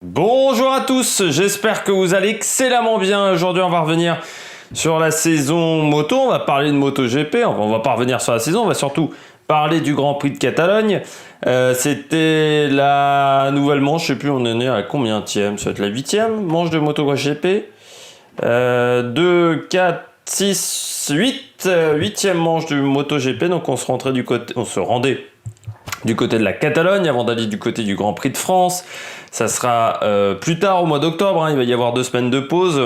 Bonjour à tous, j'espère que vous allez excellemment bien. Aujourd'hui, on va revenir sur la saison moto. On va parler de MotoGP. Enfin, on va pas revenir sur la saison, on va surtout parler du Grand Prix de Catalogne. C'était la nouvelle manche, je sais plus, on en est à combienième? Ça va être la 8e manche de MotoGP. 2, 4, 6, 8. 8e manche du MotoGP. Donc on se rendait du côté de la Catalogne avant d'aller du côté du Grand Prix de France. Ça sera plus tard au mois d'octobre, il va y avoir 2 semaines de pause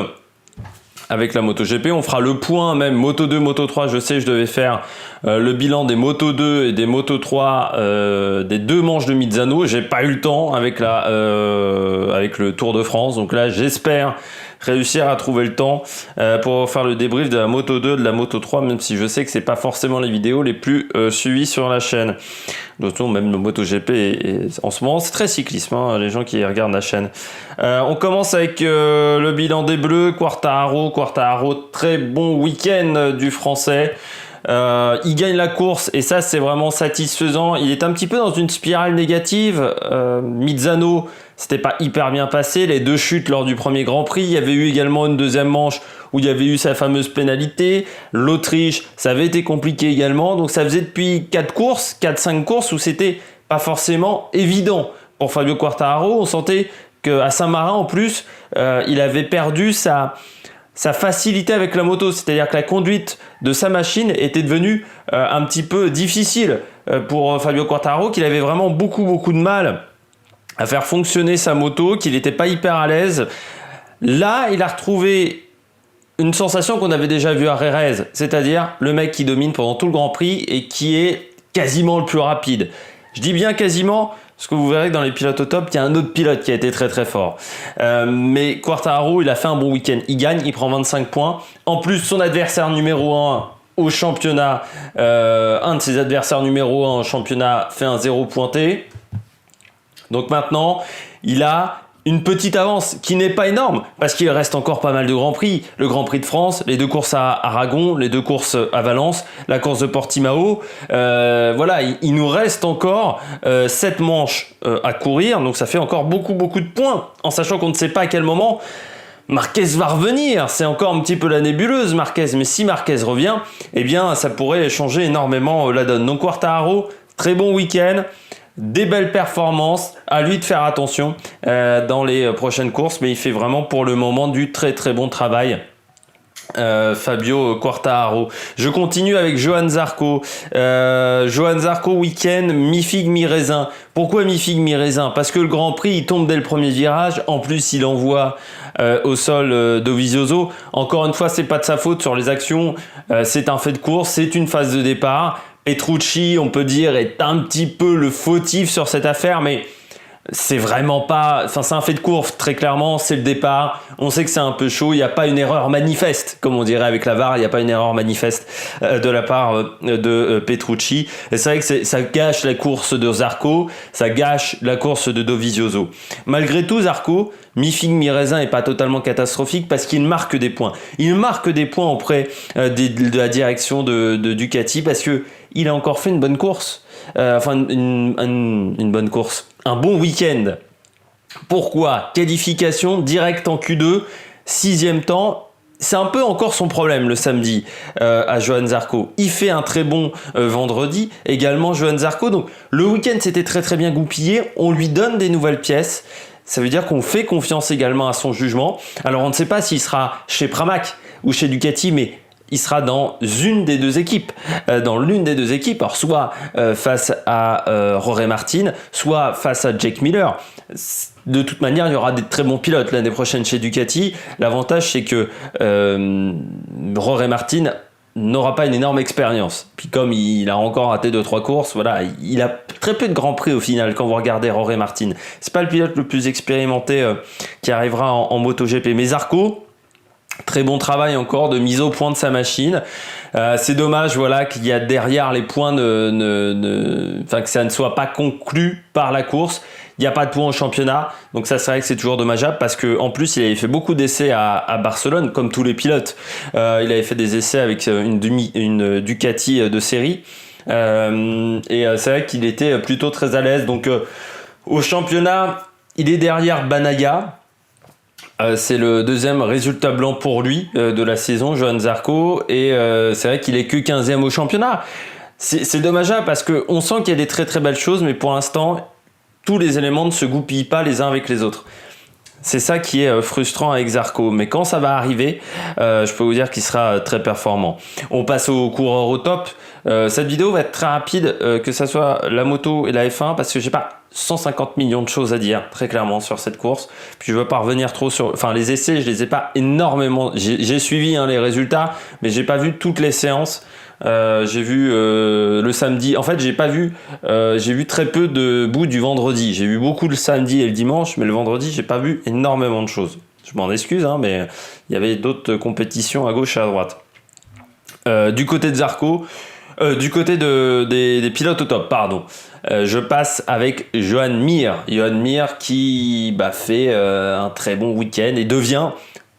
avec la MotoGP. On fera le point même Moto 2, Moto 3. Je sais, je devais faire le bilan des Moto 2 et des Moto 3 des 2 manches de Misano. J'ai pas eu le temps avec le Tour de France. Donc là, j'espère réussir à trouver le temps pour faire le débrief de la Moto 2, de la Moto 3, même si je sais que c'est pas forcément les vidéos les plus suivies sur la chaîne. D'autant même le MotoGP en ce moment, c'est très cyclisme, les gens qui regardent la chaîne. On commence avec le bilan des Bleus, Quartararo, très bon week-end du Français. Il gagne la course et ça c'est vraiment satisfaisant. Il est un petit peu dans une spirale négative. Misano, c'était pas hyper bien passé, les 2 chutes lors du premier Grand Prix. Il y avait eu également une deuxième manche où il y avait eu sa fameuse pénalité. L'Autriche, ça avait été compliqué également. Donc ça faisait depuis 4-5 courses où c'était pas forcément évident pour Fabio Quartararo. On sentait qu'à Saint-Marin en plus, il avait perdu sa facilité avec la moto, c'est-à-dire que la conduite de sa machine était devenue un petit peu difficile pour Fabio Quartararo, qu'il avait vraiment beaucoup de mal à faire fonctionner sa moto, qu'il n'était pas hyper à l'aise. Là, il a retrouvé une sensation qu'on avait déjà vue à Jerez, c'est-à-dire le mec qui domine pendant tout le Grand Prix et qui est quasiment le plus rapide. Je dis bien quasiment, parce que vous verrez que dans les pilotes au top, il y a un autre pilote qui a été très fort. Mais Quartararo, il a fait un bon week-end. Il gagne, il prend 25 points. En plus, son adversaire numéro 1 au championnat, un de ses adversaires numéro 1 au championnat fait un 0 pointé. Donc maintenant, il a une petite avance qui n'est pas énorme parce qu'il reste encore pas mal de Grands Prix. Le Grand Prix de France, les 2 courses à Aragon, les 2 courses à Valence, la course de Portimao. Voilà, il nous reste encore 7 manches à courir. Donc ça fait encore beaucoup de points en sachant qu'on ne sait pas à quel moment Marquez va revenir. C'est encore un petit peu la nébuleuse Marquez. Mais si Marquez revient, eh bien ça pourrait changer énormément la donne. Donc Quartararo, très bon week-end. Des belles performances, à lui de faire attention dans les prochaines courses, mais il fait vraiment pour le moment du très bon travail. Fabio Quartararo. Je continue avec Johann Zarco. Johann Zarco week-end, mi-figue, mi-raisin. Pourquoi mi-figue, mi-raisin? Parce que le Grand Prix, il tombe dès le premier virage. En plus, il envoie au sol Dovizioso. Encore une fois, c'est pas de sa faute sur les actions. C'est un fait de course, c'est une phase de départ. Petrucci, on peut dire, est un petit peu le fautif sur cette affaire, mais c'est vraiment pas... Enfin, c'est un fait de course, très clairement, c'est le départ. On sait que c'est un peu chaud, il n'y a pas une erreur manifeste, comme on dirait avec la VAR, il n'y a pas une erreur manifeste de la part de Petrucci. Et c'est vrai que ça gâche la course de Zarco, ça gâche la course de Dovizioso. Malgré tout, Zarco, mi-figue, mi-raisin n'est pas totalement catastrophique parce qu'il marque des points. Il marque des points auprès de la direction de Ducati parce que il a encore fait une bonne course. Une bonne course. Un bon week-end. Pourquoi? Qualification directe en Q2, 6e temps. C'est un peu encore son problème le samedi à Johann Zarco. Il fait un très bon vendredi, également Johann Zarco. Donc le week-end c'était très bien goupillé. On lui donne des nouvelles pièces. Ça veut dire qu'on fait confiance également à son jugement. Alors on ne sait pas s'il sera chez Pramac ou chez Ducati, mais il sera dans une des 2 équipes. Dans l'une des 2 équipes, alors soit face à Jorge Martin, soit face à Jake Miller. De toute manière, il y aura des très bons pilotes l'année prochaine chez Ducati. L'avantage, c'est que Jorge Martin n'aura pas une énorme expérience. Puis comme il a encore raté 2-3 courses, voilà, il a très peu de grands prix au final quand vous regardez Jorge Martin. C'est pas le pilote le plus expérimenté qui arrivera en MotoGP. Mais Zarco, très bon travail encore de mise au point de sa machine. C'est dommage, voilà, qu'il y a derrière les points que ça ne soit pas conclu par la course. Il n'y a pas de points au championnat, donc ça c'est vrai que c'est toujours dommageable parce que en plus il avait fait beaucoup d'essais à Barcelone, comme tous les pilotes. Il avait fait des essais avec une Ducati de série. Et c'est vrai qu'il était plutôt très à l'aise. Donc au championnat, Il est derrière Banaya. C'est le deuxième résultat blanc pour lui de la saison, Johann Zarco. Et c'est vrai qu'il est que 15e au championnat. C'est dommageable parce qu'on sent qu'il y a des très très belles choses, mais pour l'instant, tous les éléments ne se goupillent pas les uns avec les autres. C'est ça qui est frustrant avec Zarco. Mais quand ça va arriver, je peux vous dire qu'il sera très performant. On passe aux coureurs au top. Cette vidéo va être très rapide, que ce soit la moto et la F1, parce que j'ai pas 150 millions de choses à dire, très clairement, sur cette course. Puis je veux pas revenir trop sur... Enfin, les essais, je les ai pas énormément... J'ai suivi les résultats, mais j'ai pas vu toutes les séances. J'ai vu le samedi. En fait, j'ai vu très peu de bouts du vendredi. J'ai vu beaucoup le samedi et le dimanche, mais le vendredi, j'ai pas vu énormément de choses. Je m'en excuse, mais il y avait d'autres compétitions à gauche et à droite. Du côté de Zarco, du côté des pilotes au top, pardon. Je passe avec Joan Mir. Joan Mir qui fait un très bon week-end et devient...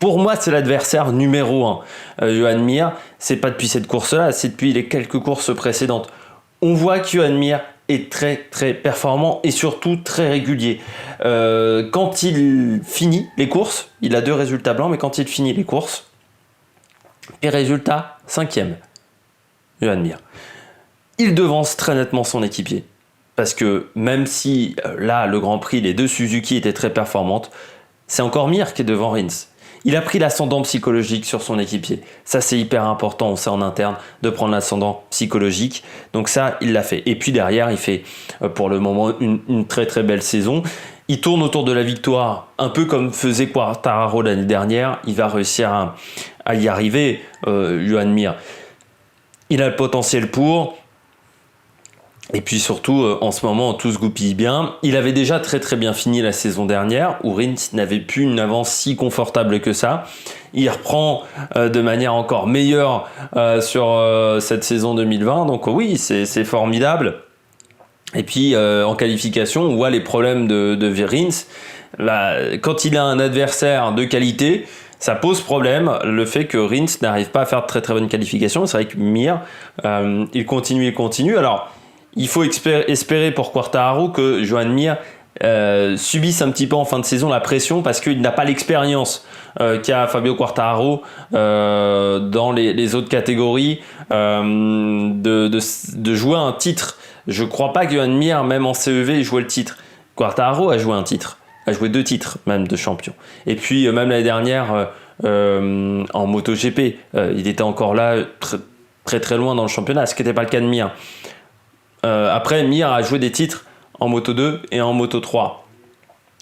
Pour moi, c'est l'adversaire numéro 1. Joan Mir, c'est pas depuis cette course-là, c'est depuis les quelques courses précédentes. On voit que Joan Mir est très très performant et surtout très régulier. Quand il finit les courses, il a 2 résultats blancs, mais quand il finit les courses, et résultat 5e, Joan Mir. Il devance très nettement son équipier. Parce que même si là, le Grand Prix, les 2 Suzuki étaient très performantes, c'est encore Mir qui est devant Rins. Il a pris l'ascendant psychologique sur son équipier. Ça, c'est hyper important, on sait en interne, de prendre l'ascendant psychologique. Donc ça, il l'a fait. Et puis derrière, il fait pour le moment une très très belle saison. Il tourne autour de la victoire, un peu comme faisait Quartararo l'année dernière. Il va réussir à y arriver, Joan Mir. Il a le potentiel pour... Et puis surtout, en ce moment, tout se goupille bien. Il avait déjà très très bien fini la saison dernière, où Rins n'avait plus une avance si confortable que ça. Il reprend de manière encore meilleure sur cette saison 2020. Donc oui, c'est formidable. Et puis en qualification, on voit les problèmes de Rins. Là, quand il a un adversaire de qualité, ça pose problème, le fait que Rins n'arrive pas à faire de très très bonnes qualifications. C'est vrai que Mir, il continue. Alors, il faut espérer pour Quartararo que Joan Mir subisse un petit peu en fin de saison la pression parce qu'il n'a pas l'expérience qu'a Fabio Quartararo dans les autres catégories de jouer un titre. Je ne crois pas que Joan Mir, même en CEV, jouait le titre. Quartararo a joué un titre, a joué 2 titres même de champion. Et puis même l'année dernière en MotoGP, il était encore là très très, très loin dans le championnat, ce qui n'était pas le cas de Mir. Après, Mir a joué des titres en Moto 2 et en Moto 3.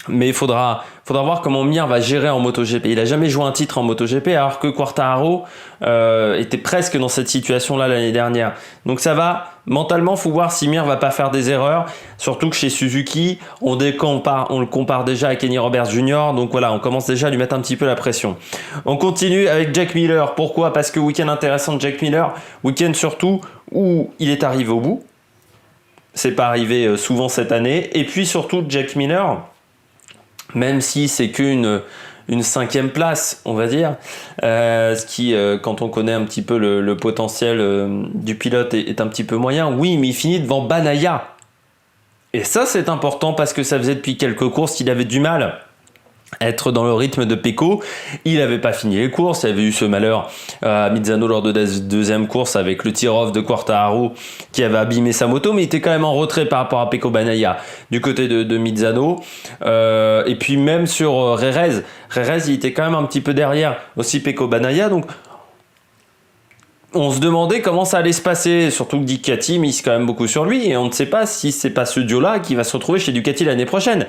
Mais il faudra voir comment Mir va gérer en MotoGP. Il n'a jamais joué un titre en MotoGP alors que Quartararo était presque dans cette situation-là l'année dernière. Donc ça va, mentalement, il faut voir si Mir va pas faire des erreurs. Surtout que chez Suzuki, on le compare déjà à Kenny Roberts Jr. Donc voilà, on commence déjà à lui mettre un petit peu la pression. On continue avec Jack Miller. Pourquoi ? Parce que week-end intéressant de Jack Miller. Week-end surtout où il est arrivé au bout. C'est pas arrivé souvent cette année. Et puis surtout, Jack Miller, même si c'est qu'une 5e place, on va dire, ce qui, quand on connaît un petit peu le potentiel du pilote, est un petit peu moyen. Oui, mais il finit devant Banaya. Et ça, c'est important parce que ça faisait depuis quelques courses qu'il avait du mal être dans le rythme de Pecco. Il n'avait pas fini les courses, il avait eu ce malheur à Misano lors de la 2e course avec le tir-off de Quartararo qui avait abîmé sa moto, mais il était quand même en retrait par rapport à Pecco Bagnaia du côté de Misano. Et puis même sur Rerez, il était quand même un petit peu derrière aussi Pecco Bagnaia, donc on se demandait comment ça allait se passer, surtout que Ducati mise quand même beaucoup sur lui et on ne sait pas si c'est pas ce duo-là qui va se retrouver chez Ducati l'année prochaine.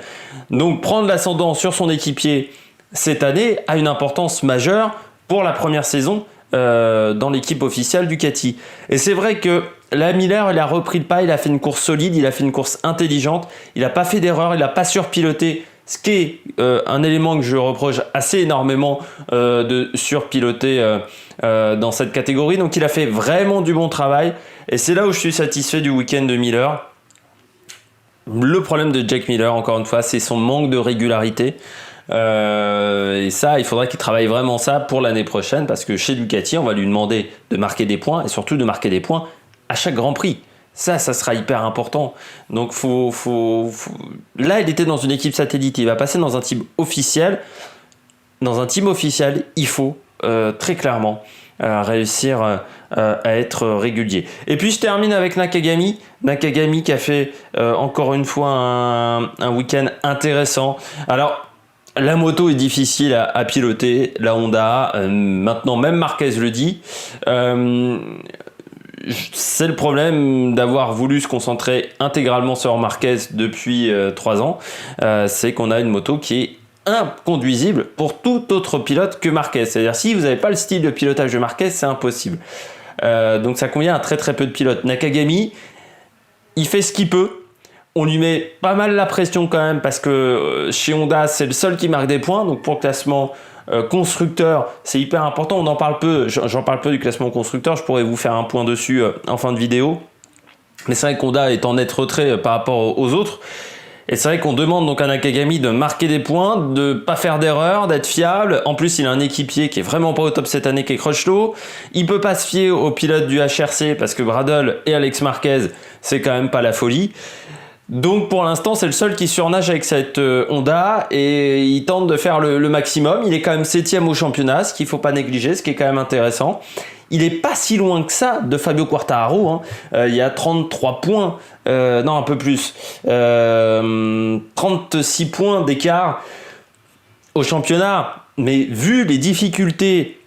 Donc prendre l'ascendant sur son équipier cette année a une importance majeure pour la première saison dans l'équipe officielle Ducati. Et c'est vrai que là, Miller, il a repris le pas, il a fait une course solide, il a fait une course intelligente, il n'a pas fait d'erreur, il n'a pas surpiloté. Ce qui est un élément que je reproche assez énormément de surpiloter dans cette catégorie. Donc il a fait vraiment du bon travail. Et c'est là où je suis satisfait du week-end de Miller. Le problème de Jack Miller, encore une fois, c'est son manque de régularité. Et ça, il faudrait qu'il travaille vraiment ça pour l'année prochaine. Parce que chez Ducati, on va lui demander de marquer des points. Et surtout de marquer des points à chaque Grand Prix. Ça sera hyper important. Donc là, il était dans une équipe satellite, il va passer dans un team officiel. Dans un team officiel, il faut très clairement réussir à être régulier. Et puis je termine avec Nakagami. Nakagami qui a fait encore une fois un week-end intéressant. Alors, la moto est difficile à piloter, la Honda. Maintenant, même Marquez le dit. C'est le problème d'avoir voulu se concentrer intégralement sur Marquez depuis 3 ans. C'est qu'on a une moto qui est inconduisible pour tout autre pilote que Marquez. C'est-à-dire, si vous n'avez pas le style de pilotage de Marquez, c'est impossible. Donc ça convient à très très peu de pilotes. Nakagami, il fait ce qu'il peut. On lui met pas mal la pression quand même parce que chez Honda, c'est le seul qui marque des points. Donc pour le classement constructeur, c'est hyper important. On en parle peu. J'en parle peu du classement constructeur. Je pourrais vous faire un point dessus en fin de vidéo. Mais c'est vrai qu'Honda est en net retrait par rapport aux autres. Et c'est vrai qu'on demande donc à Nakagami de marquer des points, de pas faire d'erreur, d'être fiable. En plus, il a un équipier qui est vraiment pas au top cette année, qui est Crutchlow. Il peut pas se fier aux pilotes du HRC parce que Bradle et Alex Marquez, c'est quand même pas la folie. Donc pour l'instant, c'est le seul qui surnage avec cette Honda et il tente de faire le maximum. Il est quand même 7e au championnat, ce qu'il faut pas négliger, ce qui est quand même intéressant. Il est pas si loin que ça de Fabio Quartararo. Hein. Il y a 33 points, non un peu plus, 36 points d'écart au championnat. Mais vu les difficultés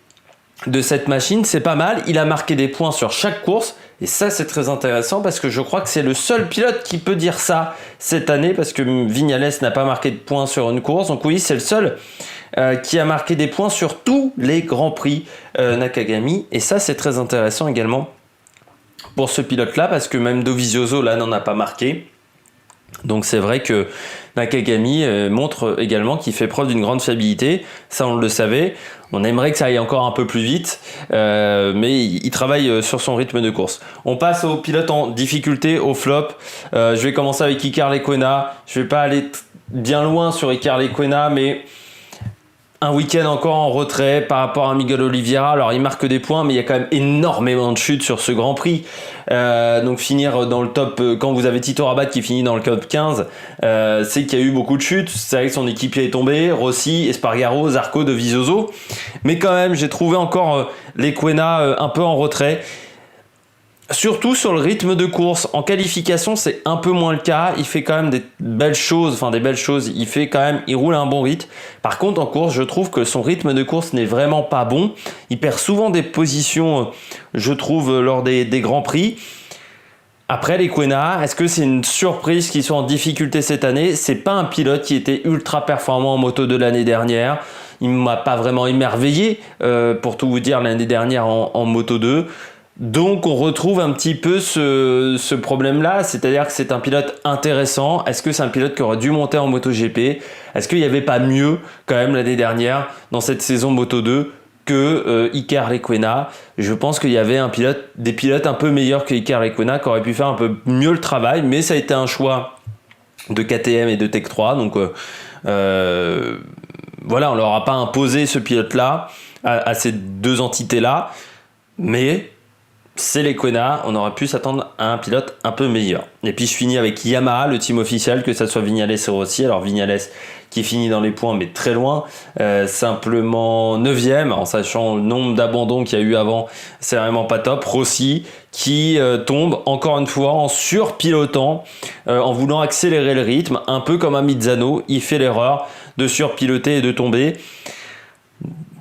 de cette machine, c'est pas mal. Il a marqué des points sur chaque course. Et ça, c'est très intéressant parce que je crois que c'est le seul pilote qui peut dire ça cette année parce que Viñales n'a pas marqué de points sur une course. Donc oui, c'est le seul qui a marqué des points sur tous les grands prix Nakagami. Et ça, c'est très intéressant également pour ce pilote-là parce que même Dovizioso, là, n'en a pas marqué. Donc c'est vrai que Nakagami montre également qu'il fait preuve d'une grande fiabilité. Ça, on le savait. On aimerait que ça aille encore un peu plus vite, mais il travaille sur son rythme de course. On passe aux pilotes en difficulté, au flop. Je vais commencer avec Iker Lecuona. Je vais pas aller bien loin sur Iker Lecuona, mais un week-end encore en retrait par rapport à Miguel Oliveira. Alors il marque des points, mais il y a quand même énormément de chutes sur ce Grand Prix. Donc finir dans le top, quand vous avez Tito Rabat qui finit dans le top 15, c'est qu'il y a eu beaucoup de chutes. C'est vrai que son équipier est tombé, Rossi, Espargaro, Zarco, Dovizioso. Mais quand même, j'ai trouvé encore Lecuona un peu en retrait. Surtout sur le rythme de course. En qualification, c'est un peu moins le cas. Il fait quand même des belles choses. Il roule à un bon rythme. Par contre, en course, je trouve que son rythme de course n'est vraiment pas bon. Il perd souvent des positions, je trouve, lors des grands prix. Après, Lecuona, est-ce que c'est une surprise qu'ils soient en difficulté cette année? C'est pas un pilote qui était ultra performant en moto de l'année dernière. Il m'a pas vraiment émerveillé, pour tout vous dire, l'année dernière en moto 2. Donc on retrouve un petit peu ce problème-là, c'est-à-dire que c'est un pilote intéressant. Est-ce que c'est un pilote qui aurait dû monter en MotoGP? Est-ce qu'il n'y avait pas mieux quand même l'année dernière dans cette saison Moto 2 que Iker Lecuona? Je pense qu'il y avait des pilotes un peu meilleurs que Iker Lecuona qui auraient pu faire un peu mieux le travail, mais ça a été un choix de KTM et de Tech 3, donc voilà, on leur a pas imposé ce pilote-là à ces deux entités-là, mais c'est Lecuona, on aurait pu s'attendre à un pilote un peu meilleur. Et puis je finis avec Yamaha, le team officiel, que ça soit Viñales et Rossi. Alors Viñales qui finit dans les points mais très loin, simplement 9e, en sachant le nombre d'abandons qu'il y a eu avant, c'est vraiment pas top. Rossi qui tombe encore une fois en surpilotant, en voulant accélérer le rythme, un peu comme à Mizano, il fait l'erreur de surpiloter et de tomber.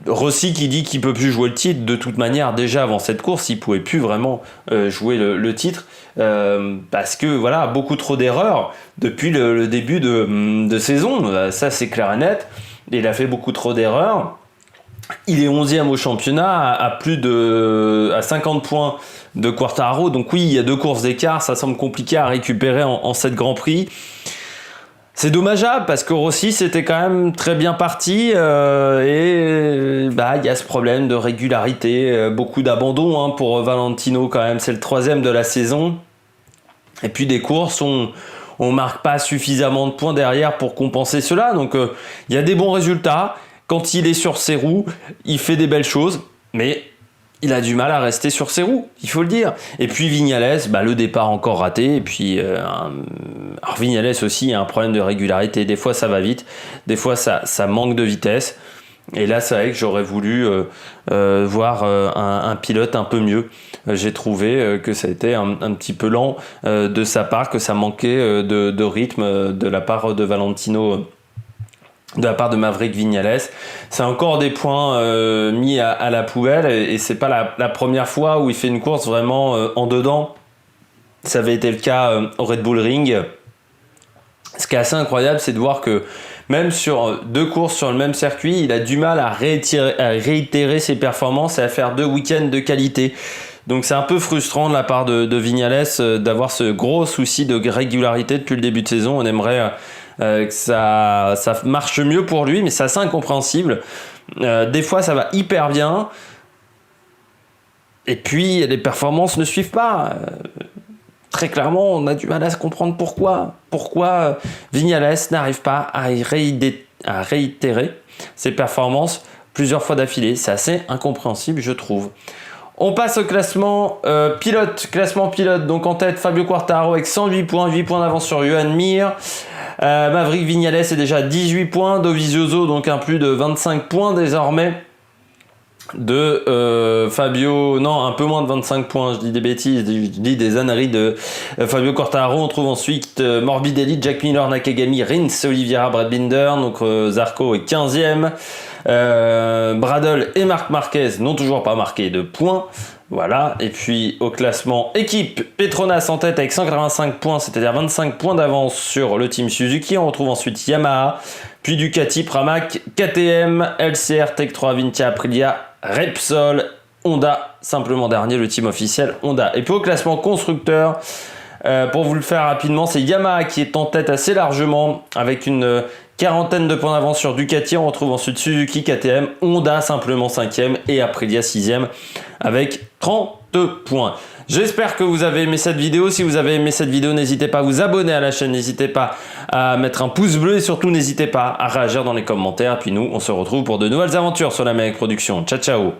Rossi qui dit qu'il peut plus jouer le titre. De toute manière, déjà avant cette course, il pouvait plus vraiment jouer le titre parce que voilà, beaucoup trop d'erreurs depuis le début de saison. Ça, c'est clair et net. Il a fait beaucoup trop d'erreurs. Il est 11e au championnat à 50 points de Quartararo. Donc oui, il y a 2 courses d'écart. Ça semble compliqué à récupérer en 7 Grands Prix. C'est dommageable parce que Rossi c'était quand même très bien parti et il y a ce problème de régularité, beaucoup d'abandons pour Valentino quand même, c'est le 3e de la saison. Et puis des courses, on marque pas suffisamment de points derrière pour compenser cela. Donc il y a des bons résultats. Quand il est sur ses roues, il fait des belles choses, mais il a du mal à rester sur ses roues, il faut le dire. Et puis Viñales, le départ encore raté. Et puis alors Viñales aussi a un problème de régularité. Des fois ça va vite, des fois ça manque de vitesse. Et là c'est vrai que j'aurais voulu voir un pilote un peu mieux. J'ai trouvé que ça a été un petit peu lent de sa part, que ça manquait de rythme de la part de Valentino. De la part de Maverick Viñales. C'est encore des points mis à la poubelle et c'est pas la première fois où il fait une course vraiment en dedans. Ça avait été le cas au Red Bull Ring. Ce qui est assez incroyable, c'est de voir que même sur 2 courses sur le même circuit, il a du mal à réitérer ses performances et à faire 2 week-ends de qualité. Donc c'est un peu frustrant de la part de Viñales d'avoir ce gros souci de régularité depuis le début de saison. On aimerait que ça marche mieux pour lui, mais c'est assez incompréhensible. Des fois ça va hyper bien, et puis les performances ne suivent pas. Très clairement, on a du mal à se comprendre pourquoi Viñales n'arrive pas à réitérer ses performances plusieurs fois d'affilée. C'est assez incompréhensible, je trouve. On passe au classement pilote. Classement pilote, donc en tête Fabio Quartararo avec 108 points, 8 points d'avance sur Joan Mir. Maverick Viñales est déjà à 18 points. Dovizioso, donc un plus de 25 points désormais. De Fabio, non, un peu moins de 25 points, je dis des bêtises, je dis des âneries de Fabio Quartararo. On trouve ensuite Morbidelli, Jack Miller, Nakagami, Rins, Oliveira, Brad Binder. Donc Zarco est 15e. Bradle et Marc Marquez n'ont toujours pas marqué de points. Voilà. Et puis au classement équipe, Petronas en tête avec 185 points, c'est-à-dire 25 points d'avance sur le team Suzuki. On retrouve ensuite Yamaha, puis Ducati, Pramac, KTM, LCR, Tech 3, Vintia, Aprilia, Repsol, Honda, simplement dernier, le team officiel Honda. Et puis au classement constructeur, pour vous le faire rapidement, c'est Yamaha qui est en tête assez largement avec une quarantaine de points d'avance sur Ducati. On retrouve ensuite Suzuki, KTM, Honda simplement 5e et Aprilia 6e avec 30 points. J'espère que vous avez aimé cette vidéo. Si vous avez aimé cette vidéo, n'hésitez pas à vous abonner à la chaîne, n'hésitez pas à mettre un pouce bleu et surtout n'hésitez pas à réagir dans les commentaires. Puis nous, on se retrouve pour de nouvelles aventures sur la Mec Production. Ciao, ciao!